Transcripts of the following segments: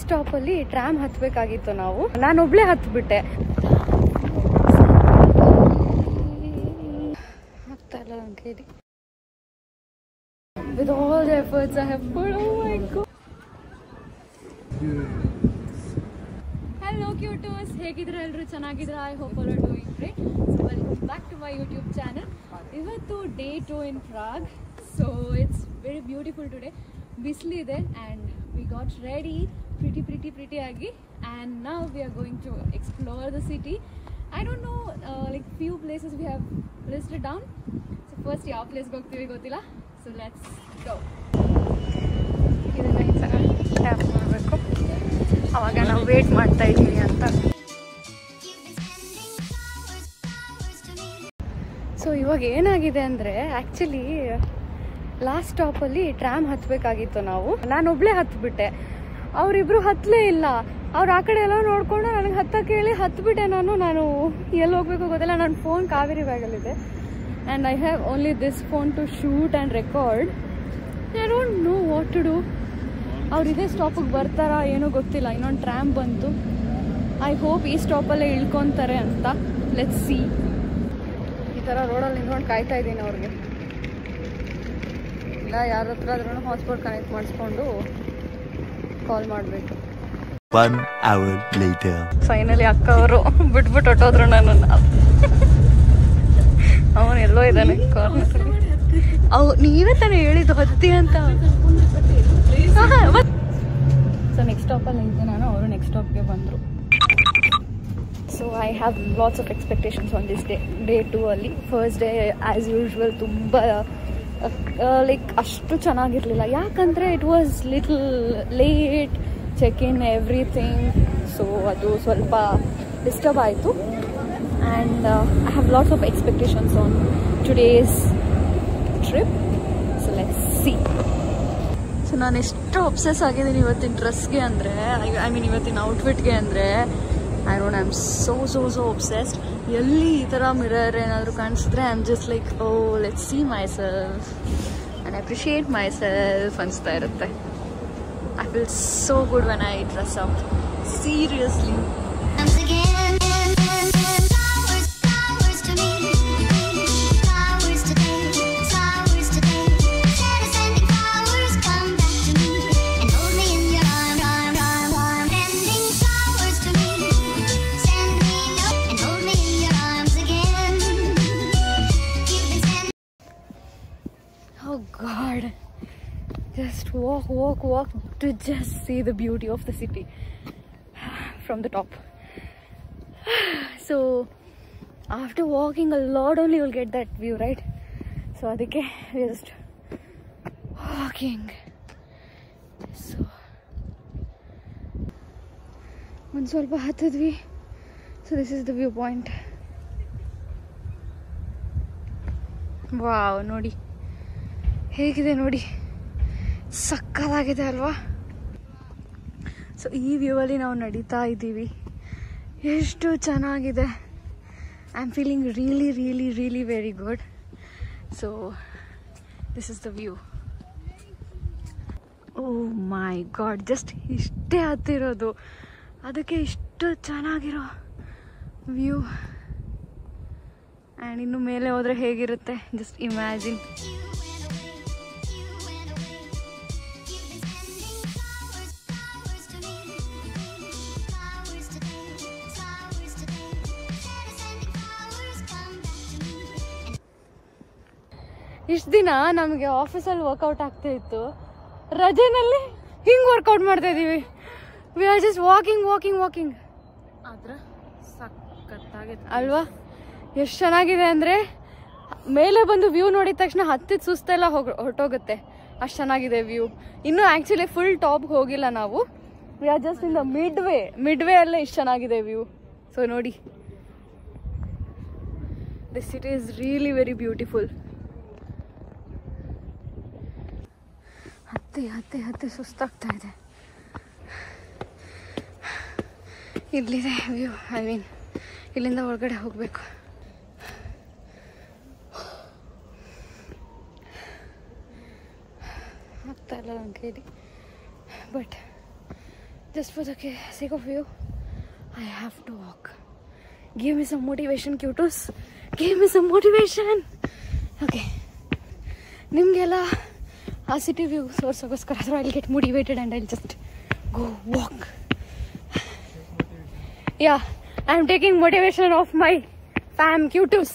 ಸ್ಟಾಪಲ್ಲಿ tram ಹತ್ಬೇಕಾಗಿತ್ತು ನಾವು. ನಾನೊಬ್ಳೆ ಹತ್ಬಿಟ್ಟೆ. ಆಗ್ತಾ ಇಲ್ಲ ನನ್ನ ಕೈಲಿ. With all the efforts I have put, oh my god. Hello cutos, ಹೇಗಿದ್ರೆ ಎಲ್ಲರೂ ಚೆನ್ನಾಗಿದ್ರೆ? I hope all are doing great. So welcome back to my YouTube channel. ಇವತ್ತು day 2 in Prague. So it's very beautiful today. ಬಿಸಿಲಿದೆ and we got ready pretty ಆಗಿ, and now we are going to explore the city. I don't know, like few places we have listed down. So first ಯಾವ ಪ್ಲೇಸ್ಗೆ ಹೋಗ್ತೀವಿ ಗೊತ್ತಿಲ್ಲ. So let's go. ಇದನ್ನ ಈ ಥರ tap ಮಾಡಬೇಕು, ಅವಾಗ ನಾವು ವೇಟ್ ಮಾಡ್ತಾ ಇದ್ದೀವಿ ಅಂತ. ಸೊ ಇವಾಗ ಏನಾಗಿದೆ ಅಂದರೆ, ಆ್ಯಕ್ಚುಲಿ ಲಾಸ್ಟ್ ಸ್ಟಾಪಲ್ಲಿ ಟ್ರಾಮ್ ಹತ್ಬೇಕಾಗಿತ್ತು ನಾವು. ನಾನೊಬ್ಳೆ ಹತ್ಬಿಟ್ಟೆ, ಅವರಿಬ್ರು ಹತ್ತಲೇ ಇಲ್ಲ. ಅವ್ರು ಆ ಕಡೆ ಎಲ್ಲ ನೋಡಿಕೊಂಡು ನನಗೆ ಹತ್ತಕ್ಕೆ ಹೇಳಿ ಹತ್ಬಿಟ್ಟೆ. ನಾನು ಎಲ್ಲಿ ಹೋಗ್ಬೇಕು ಗೊತ್ತಿಲ್ಲ. ನನ್ನ ಫೋನ್ ಕಾವೇರಿ ಬ್ಯಾಗಲ್ಲಿದೆ. And I have only this phone to shoot and record. I don't know what to do. ಅವ್ರು ಇದೇ ಸ್ಟಾಪಿಗೆ ಬರ್ತಾರಾ ಏನೋ ಗೊತ್ತಿಲ್ಲ. ಇನ್ನೊಂದು ಟ್ರಾಮ್ ಬಂತು. ಐ ಹೋಪ್ ಈ ಸ್ಟಾಪಲ್ಲೇ ಇಳ್ಕೊತಾರೆ ಅಂತ. Let's see. ಈ ಥರ ರೋಡಲ್ಲಿ ನಿಂತ್ಕೊಂಡು ಕಾಯ್ತಾ ಇದ್ದೀನಿ ಅವ್ರಿಗೆ. ಇಲ್ಲ ಯಾರ ಹತ್ರ ಆದ್ರೂ ಹಾಟ್ಸ್ಪಾಟ್ ಕನೆಕ್ಟ್ ಮಾಡಿಸ್ಕೊಂಡು ಕಾಲ್ ಮಾಡಬೇಕು. 1 hour later. ಫೈನಲಿ ಅಕ್ಕ ಅವರು ಬಿಟ್ಬಿಟ್ಟು ಹೊಟ್ಟೋದ್ರು ನನ್ನನ್ನು. ಅವನು ಎಲ್ಲೋ ಇದ್ದಾನೆ ಕಾರ್ನರ್. ನೀವೇ ತಾನೇ ಹೇಳಿದ್ದು ಹತ್ತಿ ಅಂತ. ಸೊ ನೆಕ್ಸ್ಟ್ ಸ್ಟಾಪಲ್ಲಿ ಇದ್ದೆ ನಾನು, ಅವರು ನೆಕ್ಸ್ಟ್ ಸ್ಟಾಪ್ಗೆ ಬಂದರು. So I have lots of expectations on this day 2 ಅಲ್ಲಿ. ಫಸ್ಟ್ ಡೇ ಆ್ಯಸ್ ಯೂಶ್ವಲ್ ತುಂಬ ಲೈಕ್ ಅಷ್ಟು ಚೆನ್ನಾಗಿರಲಿಲ್ಲ. ಯಾಕಂದರೆ it was little late check in everything. So ಅದು ಸ್ವಲ್ಪ ಡಿಸ್ಟರ್ಬ್ ಆಯಿತು. And I have lots of expectations on today's trip. So let's see. So ನಾನು ಎಷ್ಟು ಒಬ್ಸೆಸ್ ಆಗಿದ್ದೀನಿ ಇವತ್ತಿನ ಡ್ರೆಸ್ಗೆ ಅಂದರೆ, ಐ ಮೀನ್ ಇವತ್ತಿನ ಔಟ್ಫಿಟ್ಗೆ ಅಂದರೆ, I don't, I am so obsessed. ಎಲ್ಲಿ ಈ ಥರ ಮಿರರ್ ಏನಾದರೂ ಕಾಣಿಸಿದ್ರೆ I am just like, oh let's see myself and appreciate myself ಅನಿಸ್ತಾ ಇರುತ್ತೆ. I feel so good when I dress up, seriously. Oh God, just walk to just see the beauty of the city from the top. So after walking a lot only you'll get that view, right? So adike we are just walking. So ಒಂದು ಸ್ವಲ್ಪ ಹತ್ತಿದ್ವಿ. So this is the view point. Wow, ನೋಡಿ ಹೇಗಿದೆ ನೋಡಿ, ಸಕ್ಕತ್ತಾಗಿದೆ ಅಲ್ವಾ? So ಈ ವ್ಯೂವಲ್ಲಿ ನಾವು ನಡೀತಾ ಇದ್ದೀವಿ. ಎಷ್ಟು ಚೆನ್ನಾಗಿದೆ. I am feeling really very good. So this is the view. Oh my God, just ಇಷ್ಟೇ ಹತ್ತಿರೋದು, ಅದಕ್ಕೆ ಇಷ್ಟು ಚೆನ್ನಾಗಿರೋ ವ್ಯೂ. ಆ್ಯಂಡ್ ಇನ್ನು ಮೇಲೆ ಹೋದರೆ ಹೇಗಿರುತ್ತೆ, ಜಸ್ಟ್ ಇಮ್ಯಾಜಿನ್. ಇಷ್ಟು ದಿನ ನಮಗೆ ಆಫೀಸಲ್ಲಿ ವರ್ಕೌಟ್ ಆಗ್ತಾ ಇತ್ತು, ರಜೆನಲ್ಲಿ ಹಿಂಗೆ ವರ್ಕೌಟ್ ಮಾಡ್ತಾ ಇದ್ದೀವಿ. We are just walking. ಆದ್ರೆ ಸಖತ್ತಾಗಿದೆ ಅಲ್ವಾ? ಎಷ್ಟು ಚೆನ್ನಾಗಿದೆ ಅಂದರೆ, ಮೇಲೆ ಬಂದು ವ್ಯೂ ನೋಡಿದ ತಕ್ಷಣ ಹತ್ತಿದ ಸುಸ್ತೆಲ್ಲ ಹೊರಟೋಗುತ್ತೆ, ಅಷ್ಟು ಚೆನ್ನಾಗಿದೆ ವ್ಯೂ. ಇನ್ನೂ ಆ್ಯಕ್ಚುಲಿ ಫುಲ್ ಟಾಪ್ಗೆ ಹೋಗಿಲ್ಲ ನಾವು. We are just in the mid way ಅಲ್ಲೇ ಇಷ್ಟು ಚೆನ್ನಾಗಿದೆ ವ್ಯೂ. ಸೊ ನೋಡಿ, this city is really very beautiful. ಹತ್ತಿ ಸುಸ್ತಾಗ್ತಾ ಇದೆ. ಇಲ್ಲಿದೆ ವ್ಯೂ. ಐ ಮೀನ್ ಇಲ್ಲಿಂದ ಒಳಗಡೆ ಹೋಗಬೇಕು. ಆಗ್ತಾ ಇಲ್ಲ ನನ್ನ ಕೈಲಿ, but Just for the sake of you, I have to walk. Give me some motivation, cuties. Give me some motivation. Okay. Nimgeಲ್ಲ ಆ ಸಿಟಿ ವ್ಯೂ ಸೋರ್ಸೋಗೋಸ್ಕರ ಆದರೂ I'll get motivated and I'll just go walk. Yeah, I'm taking motivation of my fam cuties.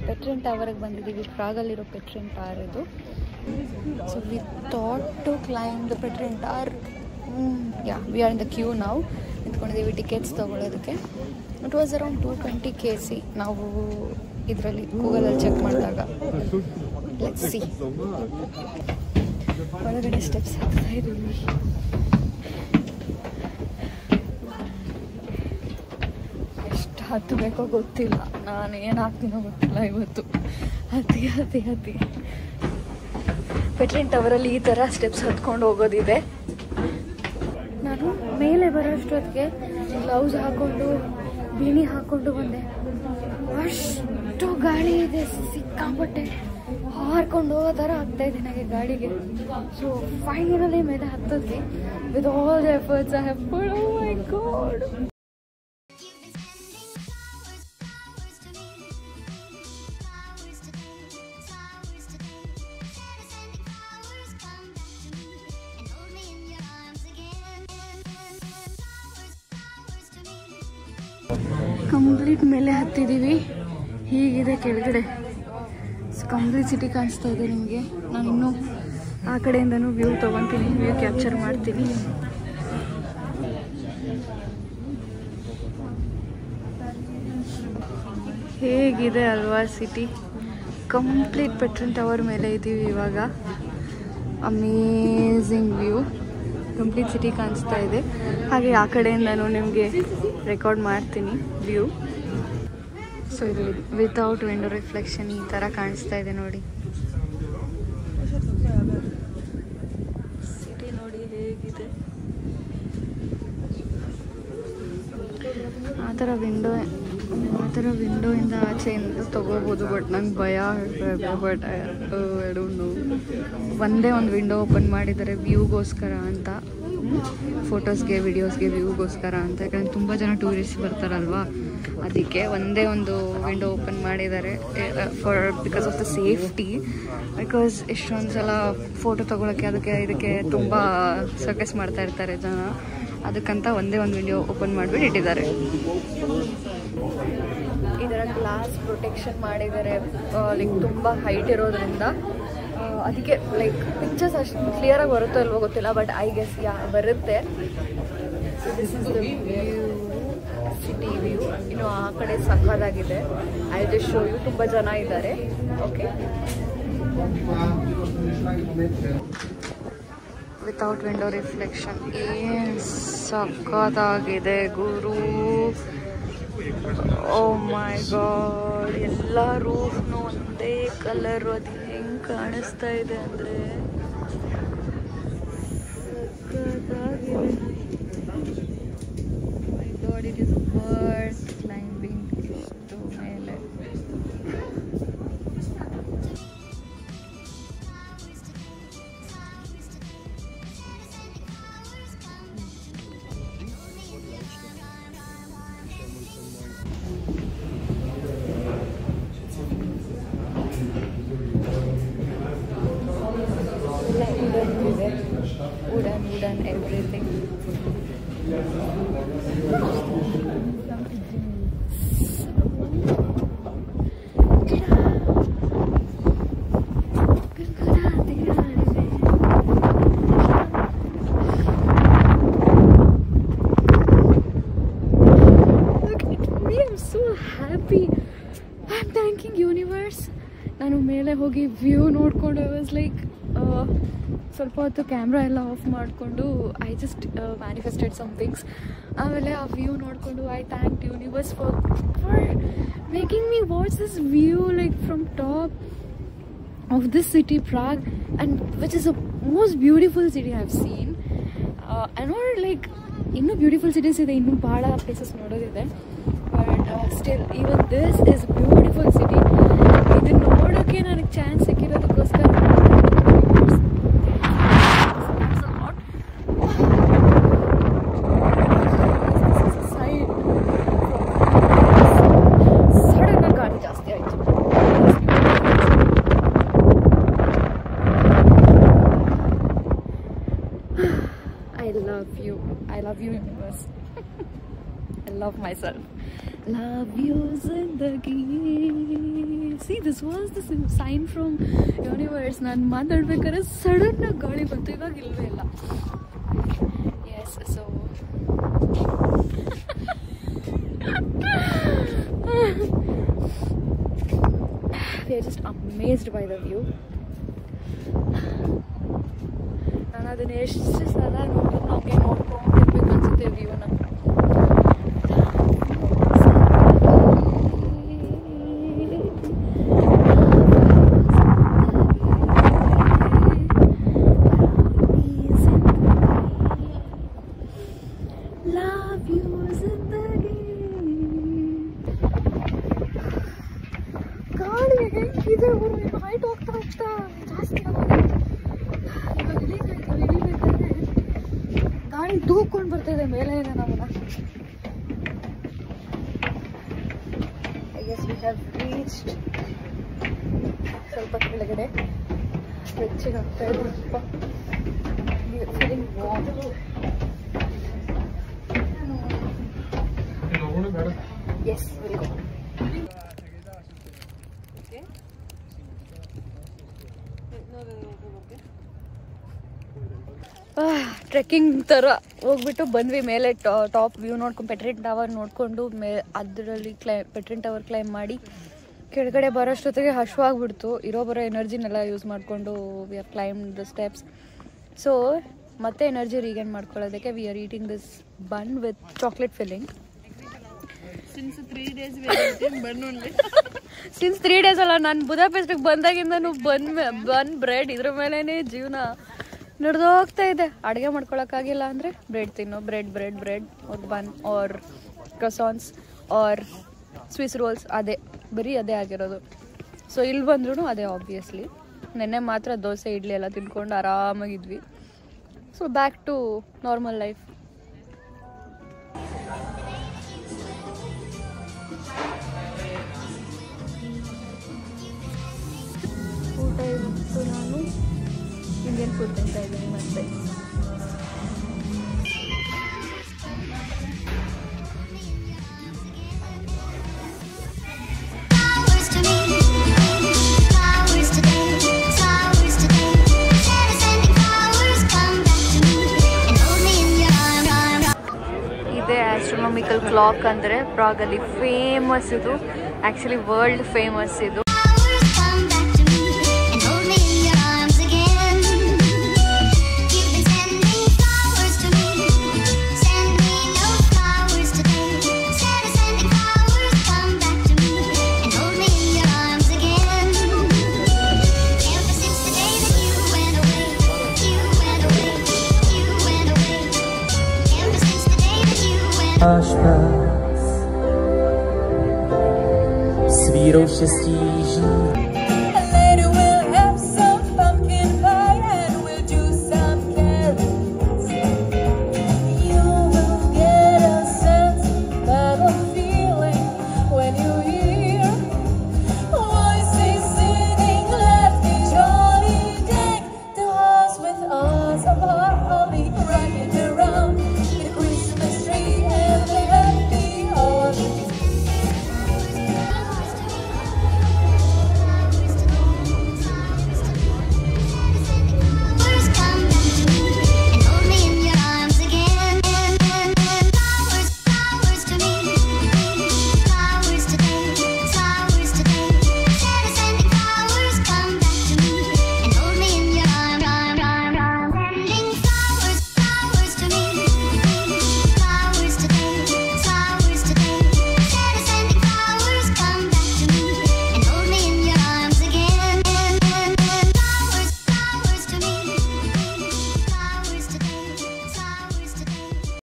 Petrin ಟವರ್ಗೆ ಬಂದಿದ್ದೀವಿ. ಪ್ರಾಗಲ್ಲಿರೋ Petrin tower ಇದು. So we thought to climb the Petrin tower. Yeah, we are in the queue ನಾವು ನಿಂತ್ಕೊಂಡಿದ್ದೀವಿ tickets ತೊಗೊಳೋದಕ್ಕೆ. It was around 220 kc ನಾವು ಇದರಲ್ಲಿ ಗೂಗಲಲ್ಲಿ ಚೆಕ್ ಮಾಡಿದಾಗ. Let's see. ಒಳಗಡೆ ಸ್ಟೆಪ್ಸ್ ಹಾಕ್ತಾ ಇದ್ದೀವಿ. ಹತ್ತಬೇಕೋ ಗೊತ್ತಿಲ್ಲ, ನಾನು ಏನು ಹಾಕ್ತೀನೋ ಗೊತ್ತಿಲ್ಲ ಇವತ್ತು. ಹತ್ತಿ ಪೆಟ್ರಿನ್ ಟವರಲ್ಲಿ ಈ ಥರ ಸ್ಟೆಪ್ಸ್ ಹತ್ಕೊಂಡು ಹೋಗೋದಿದೆ. ನಾನು ಮೇಲೆ ಬರೋಷ್ಟೊತ್ತಿಗೆ ಗ್ಲೌಸ್ ಹಾಕ್ಕೊಂಡು ಬಿನಿ ಹಾಕ್ಕೊಂಡು ಬಂದೆ. ಅಷ್ಟು ಗಾಳಿ ಇದೆ, ಸಿಕ್ಕಾಪಟ್ಟೆ ಹಾರ್ಕೊಂಡು ಹೋಗೋ ಥರ ಆಗ್ತಾಯಿದೆ ನನಗೆ ಗಾಳಿಗೆ. ಸೊ ಫೈನಲಿ ಮೇಲೆ ಹತ್ತೋದ್ವಿ. With all the efforts I have put. Oh my god. Complete ಮೇಲೆ ಹತ್ತಿದ್ದೀವಿ. ಹೀಗಿದೆ ಕೆಳಗಡೆ. ಕಂಪ್ಲೀಟ್ ಸಿಟಿ ಕಾಣಿಸ್ತಾ ಇದೆ ನಿಮಗೆ. ನಾನು ಇನ್ನೂ ಆ ಕಡೆಯಿಂದನೂ ವ್ಯೂ ತೊಗೊತೀನಿ, ವ್ಯೂ ಕ್ಯಾಪ್ಚರ್ ಮಾಡ್ತೀನಿ. ಹೇಗಿದೆ ಅಲ್ವಾ ಸಿಟಿ. ಕಂಪ್ಲೀಟ್ ಪೆಟ್ರಿನ್ ಟವರ್ ಮೇಲೆ ಇದ್ದೀವಿ ಇವಾಗ. Amazing view. ಕಂಪ್ಲೀಟ್ ಸಿಟಿ ಕಾಣಿಸ್ತಾ ಇದೆ. ಹಾಗೆ ಆ ಕಡೆಯಿಂದನೂ ನಿಮಗೆ ರೆಕಾರ್ಡ್ ಮಾಡ್ತೀನಿ ವ್ಯೂ. ಸೊ ಇದು ವಿತೌಟ್ ವಿಂಡೋ ರಿಫ್ಲೆಕ್ಷನ್ ಈ ಥರ ಕಾಣಿಸ್ತಾ ಇದೆ ನೋಡಿ. ಸಿಟಿ ನೋಡಿ ಹೇಗಿದೆ. ಆ ಥರ ವಿಂಡೋಯಿಂದ ಆಚೆಯಿಂದ ತೊಗೋಬೋದು. ಬಟ್ ನಂಗೆ ಭಯ ಆಗ್ತದೆ. But I don't know. ಒಂದೇ ಒಂದು ವಿಂಡೋ ಓಪನ್ ಮಾಡಿದ್ದಾರೆ ವ್ಯೂಗೋಸ್ಕರ ಅಂತ, ಫೋಟೋಸ್ಗೆ ವಿಡಿಯೋಸ್ಗೆ ವ್ಯೂಗೋಸ್ಕರ ಅಂತ. ಯಾಕಂದರೆ ತುಂಬ ಜನ ಟೂರಿಸ್ಟ್ ಬರ್ತಾರಲ್ವ, ಅದಕ್ಕೆ ಒಂದೇ ಒಂದು ವಿಂಡೋ ಓಪನ್ ಮಾಡಿದ್ದಾರೆ because of the safety. Because ಎಷ್ಟೊಂದು ಸಲ ಫೋಟೋ ತೊಗೊಳಕ್ಕೆ ಇದಕ್ಕೆ ತುಂಬ ಸರ್ಕಸ್ ಮಾಡ್ತಾ ಇರ್ತಾರೆ ಜನ. ಅದಕ್ಕಂತ ಒಂದೇ ಒಂದು ವಿಂಡೋ ಓಪನ್ ಮಾಡಿಬಿಟ್ಟು ಇಟ್ಟಿದ್ದಾರೆ. ಇದರ ಗ್ಲಾಸ್ ಪ್ರೊಟೆಕ್ಷನ್ ಮಾಡಿದ್ದಾರೆ. ಲೈಕ್ ತುಂಬ ಹೈಟ್ ಇರೋದ್ರಿಂದ ಅದಕ್ಕೆ ಲೈಕ್ ಪಿಕ್ಚರ್ಸ್ ಅಷ್ಟು ಕ್ಲಿಯರಾಗಿ ಬರುತ್ತೋ ಇಲ್ವೋ ಗೊತ್ತಿಲ್ಲ, ಬಟ್ ಐ ಗೆಸ್ ಬರುತ್ತೆ. So this is the view, city view. ಇನ್ನು ಆ ಕಡೆ ಸಕ್ಕದಾಗಿದೆ. I just show you. ತುಂಬ ಜನ ಇದ್ದಾರೆ. ಓಕೆ, ವಿತೌಟ್ ವಿಂಡೋ ರಿಫ್ಲೆಕ್ಷನ್ ಏನು ಸಕ್ಕತ್ತಾಗಿದೆ ಗುರು. ಓ ಮೈ ಗಾಡ್. ಎಲ್ಲ ರೂಫ್ನು ಒಂದೇ ಕಲರು. ಅದು ಹೆಂಗೆ ಕಾಣಿಸ್ತಾ ಇದೆ ಅಂದರೆ ಸಕ್ಕತ್ತಾಗಿದೆ. My god, it is worth climbing ಇಷ್ಟು ಮೇಲೆ. Wooden everything. Happy. I am thanking universe. ನಾನು ಮೇಲೆ ಹೋಗಿ ವ್ಯೂ ನೋಡಿಕೊಂಡು ಐ ವಾಸ್ ಲೈಕ್ ಸ್ವಲ್ಪ ಹೊತ್ತು ಕ್ಯಾಮ್ರಾ ಎಲ್ಲ ಆಫ್ ಮಾಡಿಕೊಂಡು I just manifested some things. ಆಮೇಲೆ ಆ ವ್ಯೂ ನೋಡಿಕೊಂಡು I thank universe for making me watch this view like from top of this city, Prague, and which is the most beautiful city I've seen. I know like ಇನ್ನೂ beautiful cities ಇದೆ, ಇನ್ನೂ ಭಾಳ places ನೋಡೋದಿದೆ, but still even this is beautiful city. ಇದನ್ನು ನೋಡೋಕ್ಕೆ ನನಗೆ chance ಸಿಕ್ಕಿರೋದಕ್ಕೋಸ್ಕರ ಸಡನ್ನಾಗಿ ಗಾಡಿ ಜಾಸ್ತಿ ಆಯಿತು. I love you universe. I love myself. Love you zindagi. See, this was the sign from universe. ನಾನು ಮಾತಾಡ್ಬೇಕಾದ್ರೆ ಸಡನ್ ಆಗಿ ಗಾಳಿ ಬಂತು, ಇವಾಗ ಇಲ್ವೇ ಇಲ್ಲ. Yes, so we are just amazed by the view. ನಾನು ಅದನ್ನ ಎಷ್ಟು ಸಲ ನೋಡಿ ನಮಗೆ ನೋಡ್ಕೊಂಡಿರ್ಬೇಕು ಅನ್ಸುತ್ತೆ ವ್ಯೂನ. ಗಾಳಿ ಹೆಂಗಿದೆ ಹೈಟ್ ಹೋಗ್ತಾ ಹೋಗ್ತಾ ಜಾಸ್ತಿ ಗಾಳಿ ತೂಕೊಂಡು ಬರ್ತಿದೆ ಮೇಲೆ ಇದೆ ನಮ್ಮನ್ನ. I guess we have reached ಸ್ವಲ್ಪ ಕೆಳಗಡೆ. ಬೆಚ್ಚಗೆ ಆಗ್ತಾ ಇದೆ ಸ್ವಲ್ಪ. Feeling warm. Yes will go. Trekking ಥರ ಹೋಗ್ಬಿಟ್ಟು ಬಂದ್ವಿ ಮೇಲೆ. ಟಾಪ್ ವ್ಯೂ ನೋಡ್ಕೊಂಡು ಪೆಟ್ರಿನ್ ಟವರ್ ನೋಡಿಕೊಂಡು ಅದರಲ್ಲಿ ಪೆಟ್ರಿನ್ ಟವರ್ ಕ್ಲೈಮ್ ಮಾಡಿ ಕೆಳಗಡೆ ಬರೋಷ್ಟೊತ್ತಿಗೆ ಹಶ್ವಾಗ್ಬಿಡ್ತು. ಬರೋ ಎನರ್ಜಿನೆಲ್ಲ ಯೂಸ್ ಮಾಡಿಕೊಂಡು we are climb the steps. So ಮತ್ತೆ ಎನರ್ಜಿ ರೀಗೇನ್ ಮಾಡ್ಕೊಳ್ಳೋದಕ್ಕೆ we are eating this bun with chocolate filling. Since 3 days ಅಲ್ಲ, ನಾನು ಬುದಾಪೆಸ್ಟಿಗೆ ಬಂದಾಗಿಂದನೂ ಬನ್ ಬ್ರೆಡ್ ಇದ್ರ ಮೇಲೇ ಜೀವನ ನಡೆದೋಗ್ತಾ ಇದೆ. ಅಡುಗೆ ಮಾಡ್ಕೊಳಕ್ಕಾಗಿಲ್ಲ ಅಂದರೆ ಬ್ರೆಡ್ ತಿನ್ನೋ, ಬ್ರೆಡ್ ಆರ್ ಬನ್ ಆರ್ ಕ್ರಸಾನ್ಸ್ ಆರ್ ಸ್ವಿಸ್ ರೋಲ್ಸ್, ಅದೇ ಬರೀ ಅದೇ ಆಗಿರೋದು. ಸೊ ಇಲ್ಲಿ ಬಂದ್ರೂ ಅದೇ ಆಬ್ವಿಯಸ್ಲಿ. ನೆನ್ನೆ ಮಾತ್ರ ದೋಸೆ ಇಡ್ಲಿ ಎಲ್ಲ ತಿನ್ಕೊಂಡು ಆರಾಮಾಗಿದ್ವಿ. So back to normal life. ಊಟ ಇವತ್ತು ನಾನು ಇಂಡಿಯನ್ ಫುಡ್ ತಿಂತಾ ಇದ್ದೀನಿ ಮತ್ತೆ. ಇದೇ ಆಸ್ಟ್ರೋನಾಮಿಕಲ್ ಕ್ಲಾಕ್ ಅಂದರೆ ಪ್ರಾಗಲ್ಲಿ ಫೇಮಸ್ ಇದು, ಆ್ಯಕ್ಚುಲಿ ವರ್ಲ್ಡ್ ಫೇಮಸ್ ಇದು. S vírou štěstí žít.